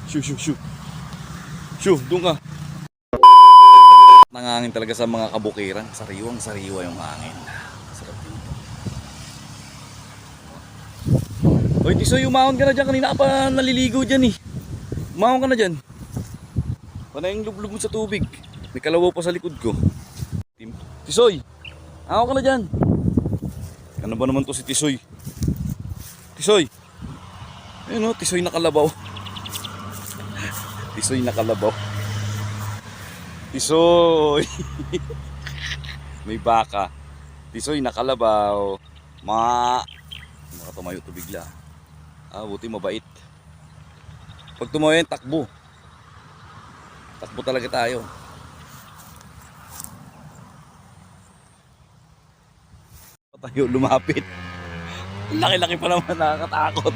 Shoo, shoo, shoo. Shoo, doon ka. Nangangin talaga sa mga kabukiran. Sariwang sariwa yung hangin. Sarap dito. Hoy, Tisoy, umahon ka na dyan. Kanina ka pa naliligo dyan eh. Umahon ka na dyan. Panay yung lublub mo sa tubig. May kalawaw pa sa likod ko. Tisoy, ako ka na dyan. Ano ba naman to si Tisoy? Tisoy. Ayun o, Tisoy nakalabaw. Tisoy nakalabaw. Tisoy. May baka. Tisoy nakalabaw. Tumayo to bigla. Buti mabait. Pag tumayo yan, takbo. Takbo talaga tayo. Tayo lumapit. Laki-laki pa naman, nakakatakot.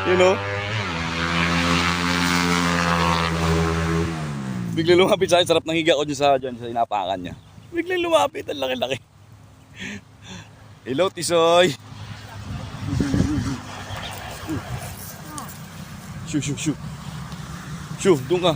You know? Biglang lumapit sa akin, sarap ng higa ko dyan sa inapakan niya. Biglang lumapit, ang laki-laki. Hello, Tisoy. Shoo, shoo, shoo. Shoo, doon ka.